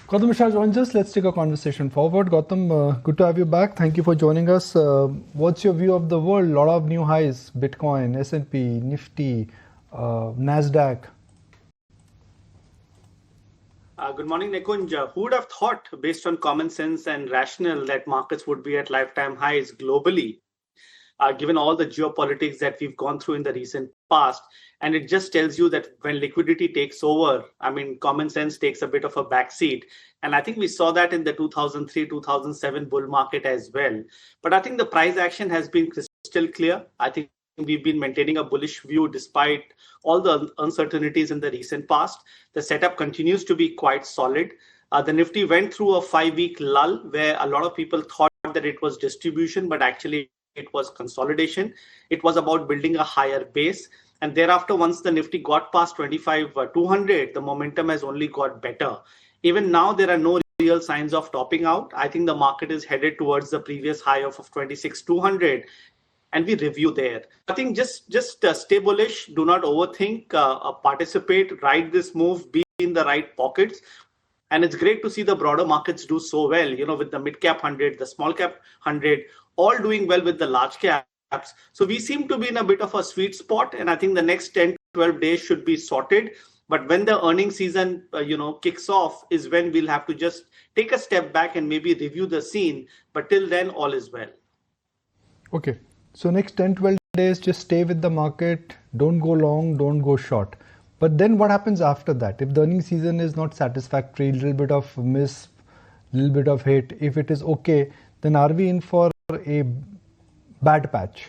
Gautam Shah joins us. Let's take a conversation forward. Gautam, good to have you back. Thank you for joining us. What's your view of the world? A lot of new highs: Bitcoin, S&P, Nifty, Nasdaq. Good morning, Nikunj. Who would have thought, based on common sense and rationale, that markets would be at lifetime highs globally, given all the geopolitics that we've gone through in the recent past? And it just tells you that when liquidity takes over, common sense takes a bit of a backseat. And I think we saw that in the 2003-2007 bull market as well. But I think the price action has been crystal clear. I think we've been maintaining a bullish view despite all the uncertainties in the recent past. The setup continues to be quite solid. The Nifty went through a 5-week lull where a lot of people thought that it was distribution, but actually it was consolidation. It was about building a higher base. And thereafter, once the Nifty got past 25,200, the momentum has only got better. Even now, there are no real signs of topping out. I think the market is headed towards the previous high of 26,200. And we review there. I think just stay bullish. Do not overthink. Participate. Ride this move. Be in the right pockets. And it's great to see the broader markets do so well. With the mid cap 100, the small cap 100, all doing well with the large caps. So we seem to be in a bit of a sweet spot. And I think the next 10, 12 days should be sorted. But when the earnings season, kicks off is when we'll have to just take a step back and maybe review the scene. But till then, all is well. Okay. So next 10, 12 days, just stay with the market. Don't go long, don't go short. But then what happens after that? If the earnings season is not satisfactory, little bit of miss, little bit of hit, if it is okay, then are we in for a bad patch?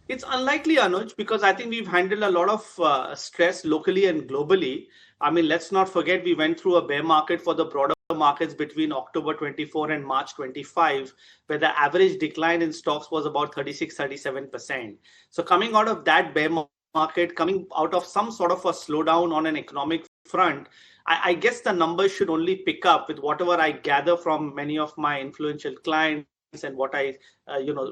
It's unlikely, Anuj, because I think we've handled a lot of stress locally and globally. Let's not forget we went through a bear market for the broader markets between October 24 and March 25, where the average decline in stocks was about 36-37%. So coming out of that bear market, coming out of some sort of a slowdown on an economic front, I guess the numbers should only pick up with whatever I gather from many of my influential clients and what I,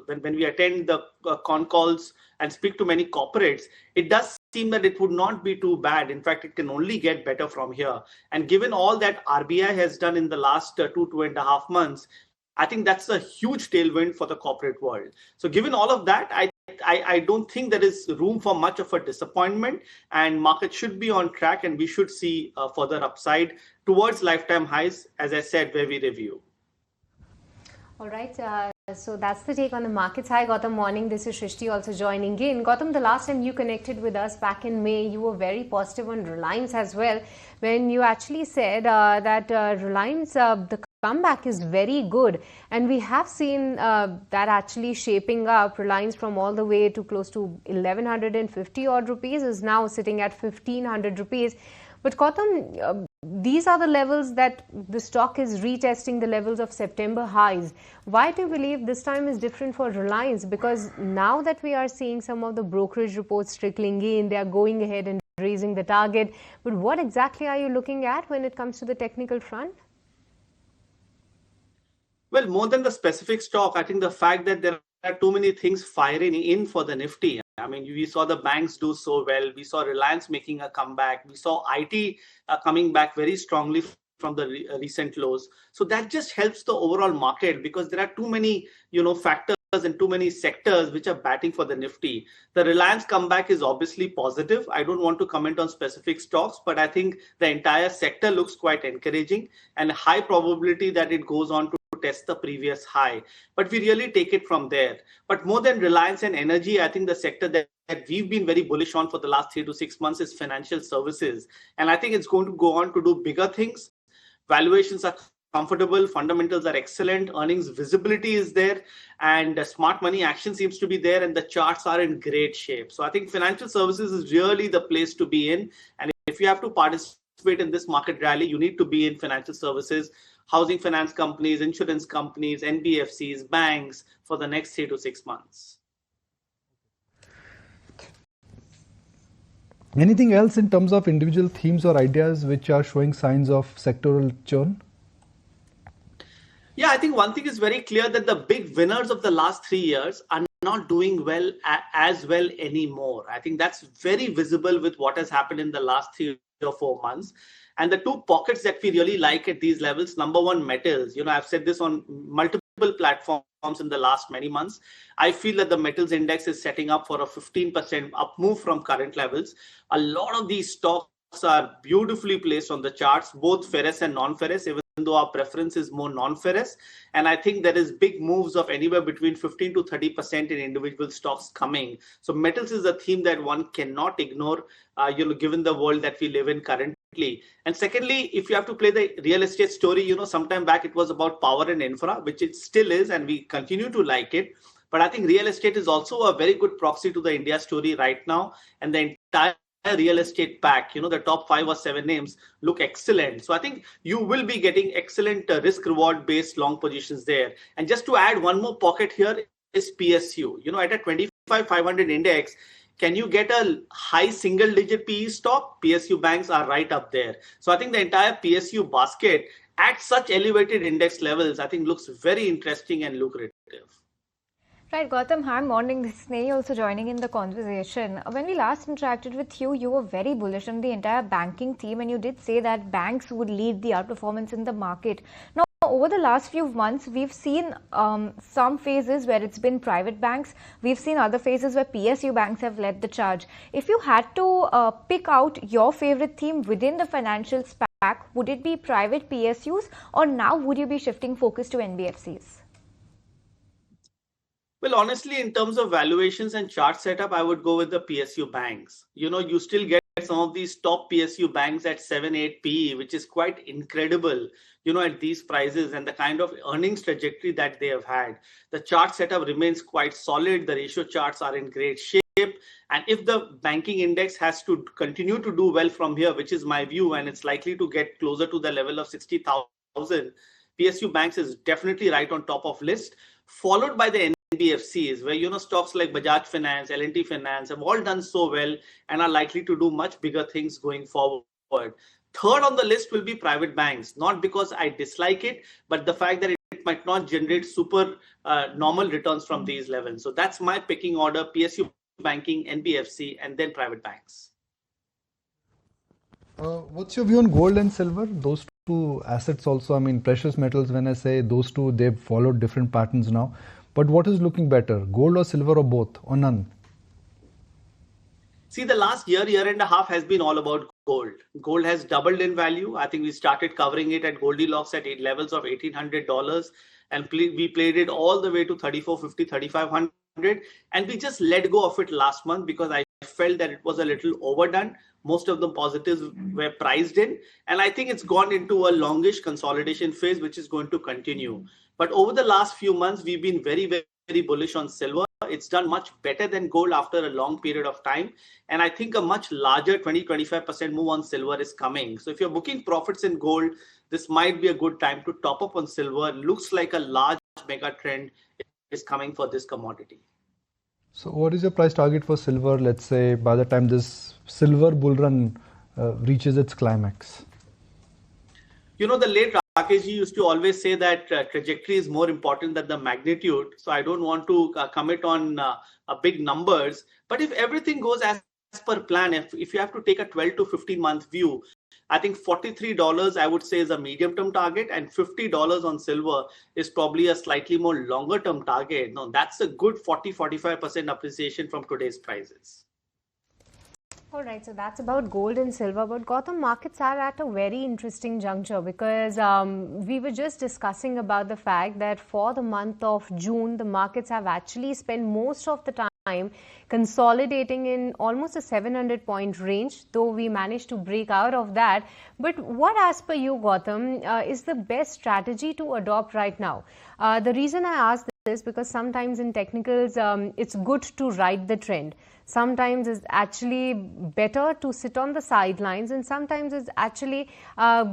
when we attend the con calls and speak to many corporates, it does seem that it would not be too bad. In fact, it can only get better from here. And given all that RBI has done in the last 2.5 months, I think that's a huge tailwind for the corporate world. So given all of that, I don't think there is room for much of a disappointment, and market should be on track and we should see further upside towards lifetime highs, as I said, where we review. All right. So that's the take on the markets. Hi, Gautam. Morning. This is Shrishti also joining in. Gautam, the last time you connected with us back in May, you were very positive on Reliance as well, when you actually said that Reliance, the comeback is very good. And we have seen that actually shaping up. Reliance from all the way to close to 1150 odd rupees is now sitting at 1500 rupees. But Gautam, these are the levels that the stock is retesting the levels of September highs. Why do you believe this time is different for Reliance? Because now that we are seeing some of the brokerage reports trickling in, they are going ahead and raising the target. But what exactly are you looking at when it comes to the technical front? Well, more than the specific stock, I think the fact that there are too many things firing in for the Nifty. We saw the banks do so well. We saw Reliance making a comeback. We saw IT coming back very strongly from the recent lows. So that just helps the overall market because there are too many, factors and too many sectors which are batting for the Nifty. The Reliance comeback is obviously positive. I don't want to comment on specific stocks, but I think the entire sector looks quite encouraging and high probability that it goes on to test the previous high, but we really take it from there. But more than Reliance and energy, I think the sector that we've been very bullish on for the last 3 to 6 months is financial services. And I think it's going to go on to do bigger things. Valuations are comfortable, fundamentals are excellent, earnings visibility is there, and smart money action seems to be there, and the charts are in great shape. So I think financial services is really the place to be in. And if you have to participate in this market rally, you need to be in financial services, housing finance companies, insurance companies, NBFCs, banks for the next 3 to 6 months. Anything else in terms of individual themes or ideas which are showing signs of sectoral churn? Yeah, I think one thing is very clear that the big winners of the last 3 years are not doing well as well anymore. I think that's very visible with what has happened in the last 3 or 4 months. And the two pockets that we really like at these levels, number one, metals. I've said this on multiple platforms in the last many months. I feel that the metals index is setting up for a 15% up move from current levels. A lot of these stocks are beautifully placed on the charts, both ferrous and non-ferrous, even though our preference is more non-ferrous. And I think there is big moves of anywhere between 15 to 30% in individual stocks coming. So metals is a theme that one cannot ignore, given the world that we live in currently. And secondly, if you have to play the real estate story, sometime back it was about power and infra, which it still is, and we continue to like it. But I think real estate is also a very good proxy to the India story right now. And the entire real estate pack, the top 5 or 7 names look excellent. So I think you will be getting excellent risk reward based long positions there. And just to add one more pocket here is PSU. At a 25,500 index, can you get a high single digit PE stock? PSU banks are right up there. So I think the entire PSU basket at such elevated index levels, I think looks very interesting and lucrative. Right, Gautam, hi, morning. This is Nehi also joining in the conversation. When we last interacted with you, you were very bullish on the entire banking theme, and you did say that banks would lead the outperformance in the market. Now, over the last few months, we've seen some phases where it's been private banks. We've seen other phases where PSU banks have led the charge. If you had to pick out your favorite theme within the financial stack, would it be private PSUs, or now would you be shifting focus to NBFCs? Well, honestly, in terms of valuations and chart setup, I would go with the PSU banks. You still get some of these top PSU banks at 7-8 PE, which is quite incredible, at these prices and the kind of earnings trajectory that they have had. The chart setup remains quite solid. The ratio charts are in great shape. And if the banking index has to continue to do well from here, which is my view, and it's likely to get closer to the level of 60,000, PSU banks is definitely right on top of list, followed by the NBFCs, where stocks like Bajaj Finance, L&T Finance have all done so well and are likely to do much bigger things going forward. Third on the list will be private banks, not because I dislike it, but the fact that it might not generate super normal returns from these levels. So that's my picking order: PSU banking, NBFC, and then private banks. What's your view on gold and silver? Those two assets also, precious metals, when I say those two, they've followed different patterns now. But what is looking better, gold or silver or both, or none? See, the last year and a half has been all about gold. Gold has doubled in value. I think we started covering it at Goldilocks at levels of $1,800, and we played it all the way to $3,450, $3,500, and we just let go of it last month because I felt that it was a little overdone. Most of the positives were priced in, and I think it's gone into a longish consolidation phase, which is going to continue. But over the last few months, we've been very, very bullish on silver. It's done much better than gold after a long period of time. And I think a much larger 20-25% move on silver is coming. So if you're booking profits in gold, this might be a good time to top up on silver. Looks like a large mega trend is coming for this commodity. So what is your price target for silver, let's say, by the time this silver bull run reaches its climax? The late Rakeshji used to always say that trajectory is more important than the magnitude. So I don't want to commit on big numbers. But if everything goes as per plan, if you have to take a 12 to 15 month view, I think $43 I would say is a medium term target, and $50 on silver is probably a slightly more longer term target. Now that's a good 40-45% appreciation from today's prices. All right, so that's about gold and silver. But Gautam, markets are at a very interesting juncture because we were just discussing about the fact that for the month of June, the markets have actually spent most of the time consolidating in almost a 700-point range, though we managed to break out of that. But what, as per you, Gautam, is the best strategy to adopt right now? The reason I ask this is because sometimes in technicals, it's good to ride the trend. Sometimes it's actually better to sit on the sidelines, and sometimes it's actually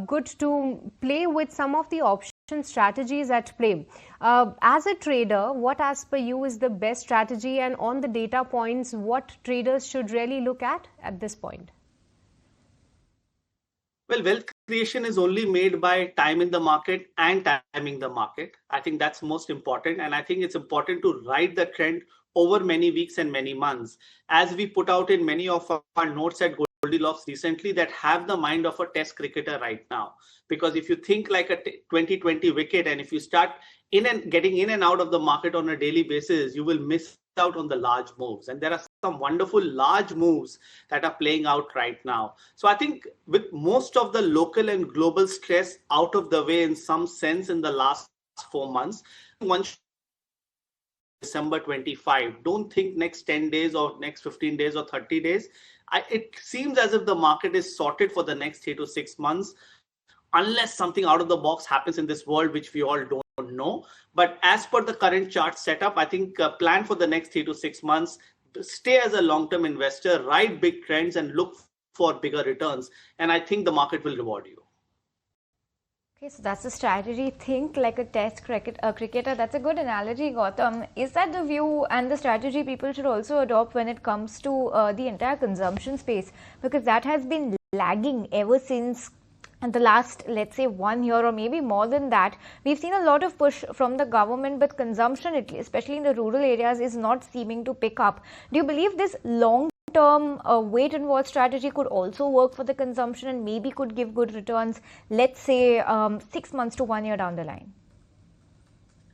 good to play with some of the option strategies at play. As a trader, what, as per you, is the best strategy, and on the data points, what traders should really look at this point? Well, wealth creation is only made by time in the market and timing the market. I think that's most important, and I think it's important to ride the trend over many weeks and many months. As we put out in many of our notes at Goldilocks recently that have the mind of a test cricketer right now. Because if you think like a 2020 wicket, and if you start getting in and out of the market on a daily basis, you will miss out on the large moves. And there are some wonderful large moves that are playing out right now. So I think with most of the local and global stress out of the way in some sense in the last 4 months, one December 25. Don't think next 10 days or next 15 days or 30 days. It seems as if the market is sorted for the next 3 to 6 months, unless something out of the box happens in this world, which we all don't know. But as per the current chart setup, I think plan for the next 3 to 6 months, stay as a long-term investor, ride big trends and look for bigger returns. And I think the market will reward you. Okay, so that's the strategy. Think like a test cricketer. That's a good analogy, Gautam. Is that the view and the strategy people should also adopt when it comes to the entire consumption space? Because that has been lagging ever since the last, let's say, 1 year or maybe more than that. We've seen a lot of push from the government, but consumption, especially in the rural areas, is not seeming to pick up. Do you believe this long-term wait and watch strategy could also work for the consumption and maybe could give good returns, let's say 6 months to 1 year down the line?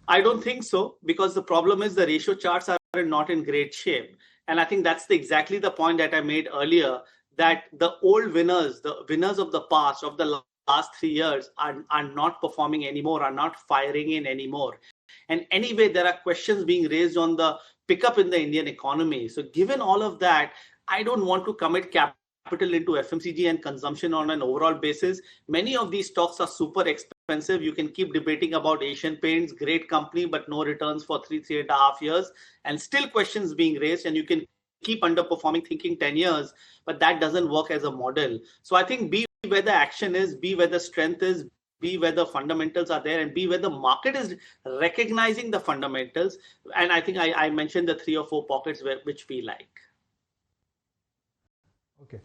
I don't think so, because the problem is the ratio charts are not in great shape. And I think that's exactly the point that I made earlier, that the old winners, the winners of the past, of the last 3 years are not performing anymore, are not firing in anymore. And anyway, there are questions being raised on the pickup in the Indian economy. So given all of that, I don't want to commit capital into FMCG and consumption on an overall basis. Many of these stocks are super expensive. You can keep debating about Asian Paints, great company, but no returns for 3.5 years, and still questions being raised. And you can keep underperforming thinking 10 years, but that doesn't work as a model. So I think be where the action is, be where the strength is, be where the fundamentals are there, and be where the market is recognizing the fundamentals. And I think I mentioned the 3 or 4 pockets which we like. Okay.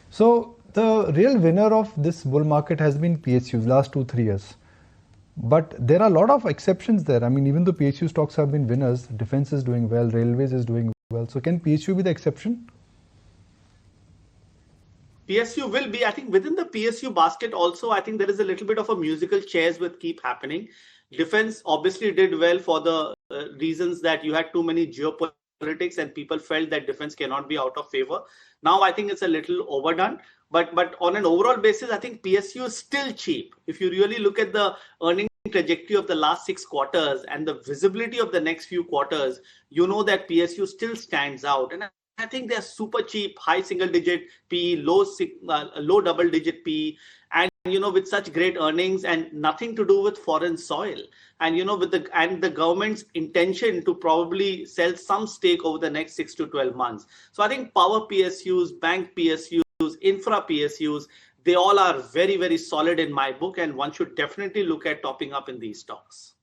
So the real winner of this bull market has been PSUs last 2-3 years. But there are a lot of exceptions there. I mean, even though PSU stocks have been winners, defense is doing well, railways is doing well. So can PSU be the exception? PSU will be, I think within the PSU basket also, I think there is a little bit of a musical chairs with keep happening. Defense obviously did well for the reasons that you had too many geopolitics and people felt that defense cannot be out of favor. Now I think it's a little overdone, but on an overall basis, I think PSU is still cheap. If you really look at the earning trajectory of the last 6 quarters and the visibility of the next few quarters, you know that PSU still stands out. And I think they're super cheap, high single-digit P, low double-digit P, and with such great earnings and nothing to do with foreign soil, and with the government's intention to probably sell some stake over the next 6 to 12 months. So I think power PSUs, bank PSUs, infra PSUs, they all are very, very solid in my book, and one should definitely look at topping up in these stocks.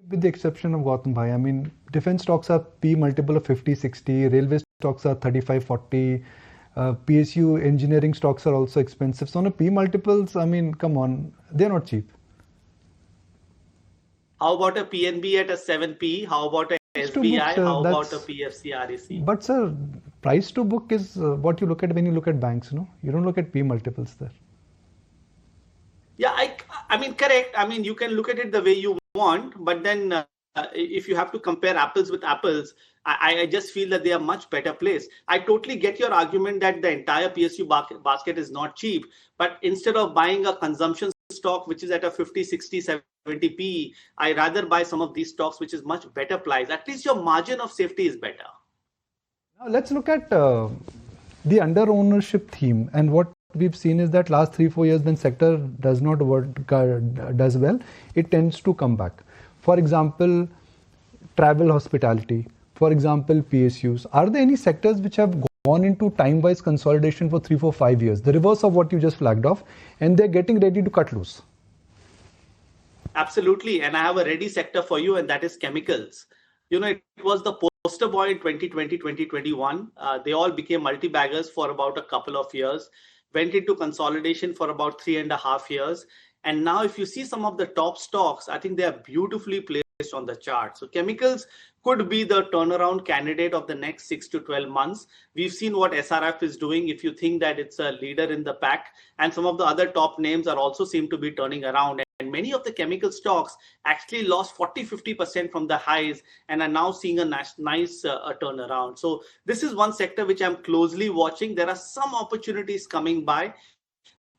With the exception of Gautam Bhai, I mean, defense stocks are P multiple of 50, 60, railway stocks are 35, 40, PSU engineering stocks are also expensive. So on a P multiples, I mean, come on, they're not cheap. How about a PNB at a 7P? How about a SBI? How about a PFC REC? But sir, price to book is what you look at when you look at banks, You don't look at P multiples there. Yeah, I mean, correct. I mean, you can look at it the way you want, but then if you have to compare apples with apples, I just feel that they are much better placed. I totally get your argument that the entire PSU basket is not cheap, but instead of buying a consumption stock which is at a 50, 60, 70 PE, I rather buy some of these stocks which is much better priced. At least your margin of safety is better. Now let's look at the under ownership theme, and what we've seen is that last 3-4 years when sector does not does well, it tends to come back. For example, travel hospitality, for example, PSUs. Are there any sectors which have gone into time-wise consolidation for 3, 4, 5 years, the reverse of what you just flagged off, and they're getting ready to cut loose? Absolutely. And I have a ready sector for you, and that is chemicals. It was the poster boy in 2020, 2021. They all became multi-baggers for about a couple of years, went into consolidation for about 3.5 years. And now if you see some of the top stocks, I think they are beautifully placed based on the chart. So chemicals could be the turnaround candidate of the next 6 to 12 months. We've seen what SRF is doing. If you think that it's a leader in the pack, and some of the other top names are also seem to be turning around. And many of the chemical stocks actually lost 40-50% from the highs and are now seeing a nice turnaround. So this is one sector which I'm closely watching. There are some opportunities coming by.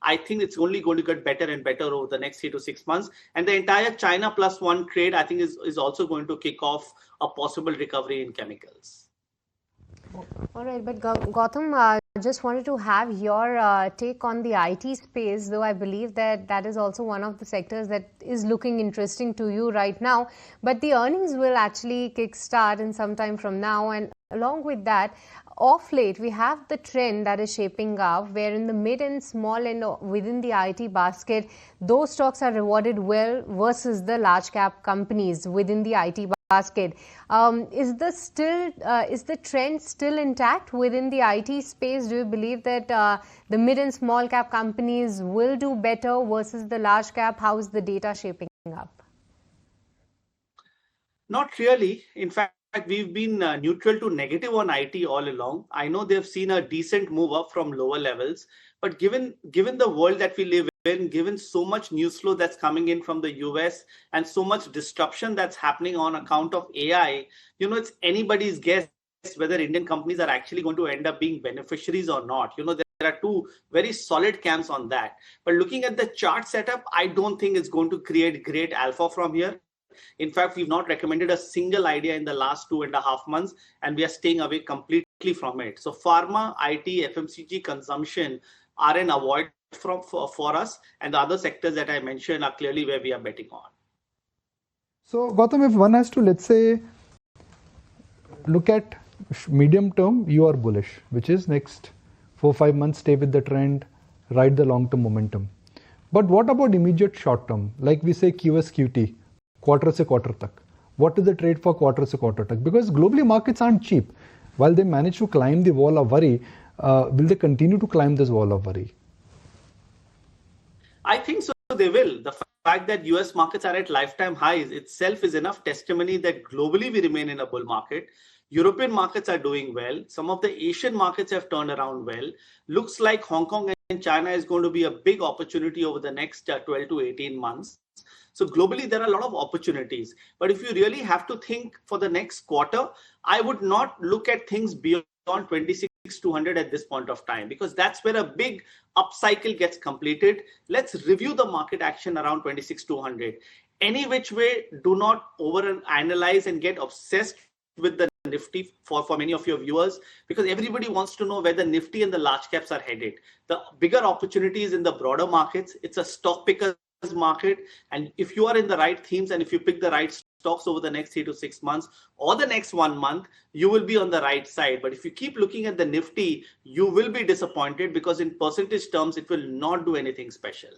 I think it's only going to get better and better over the next 3 to 6 months. And the entire China plus one trade, I think, is also going to kick off a possible recovery in chemicals. All right, but Gautam, I just wanted to have your take on the IT space, though I believe that is also one of the sectors that is looking interesting to you right now. But the earnings will actually kickstart in some time from now. And along with that, off late, we have the trend that is shaping up where in the mid and small end within the IT basket, those stocks are rewarded well versus the large cap companies within the IT basket. Is the trend still intact within the IT space? Do you believe that the mid and small cap companies will do better versus the large cap? How is the data shaping up? Not really. In fact, we've been neutral to negative on IT all along. I know they've seen a decent move up from lower levels, but given the world that we live in, given so much news flow that's coming in from the US and so much disruption that's happening on account of AI, it's anybody's guess whether Indian companies are actually going to end up being beneficiaries or not. There are two very solid camps on that. But looking at the chart setup, I don't think it's going to create great alpha from here. In fact, we've not recommended a single idea in the last 2.5 months, and we are staying away completely from it. So pharma, IT, FMCG consumption are an avoid for us, and the other sectors that I mentioned are clearly where we are betting on. So Gautam, if one has to, let's say, look at medium term, you are bullish, which is next 4-5 months, stay with the trend, ride the long-term momentum. But what about immediate short term? Like we say QSQT, quarter se quarter tak. What is the trade for quarter se quarter tak? Because globally markets aren't cheap. While they manage to climb the wall of worry, will they continue to climb this wall of worry? I think so. They will. The fact that US markets are at lifetime highs itself is enough testimony that globally we remain in a bull market. European markets are doing well. Some of the Asian markets have turned around well. Looks like Hong Kong and China is going to be a big opportunity over the next 12 to 18 months. So globally, there are a lot of opportunities. But if you really have to think for the next quarter, I would not look at things beyond 26,200 at this point of time, because that's where a big upcycle gets completed. Let's review the market action around 26,200. Any which way, do not overanalyze and get obsessed with the Nifty for many of your viewers, because everybody wants to know where the Nifty and the large caps are headed. The bigger opportunities in the broader markets, it's a stock picker market, and if you are in the right themes and if you pick the right stocks over the next 3 to 6 months or the next 1 month, you will be on the right side. But if you keep looking at the Nifty, you will be disappointed, because in percentage terms it will not do anything special.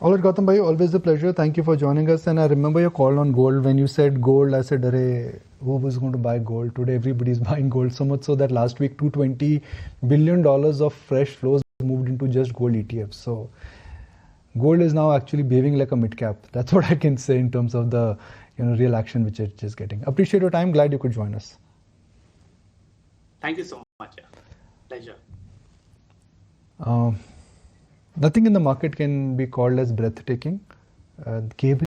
All right, Gautam bhai, always a pleasure. Thank you for joining us. And I remember your call on gold. When you said gold, I said, Arey, who was going to buy gold? Today everybody's buying gold. So much so that last week $220 billion of fresh flows moved into just gold ETFs. So gold is now actually behaving like a mid cap. That's what I can say in terms of the real action which it is getting. Appreciate your time. Glad you could join us. Thank you so much. Pleasure. Nothing in the market can be called as breathtaking. Cable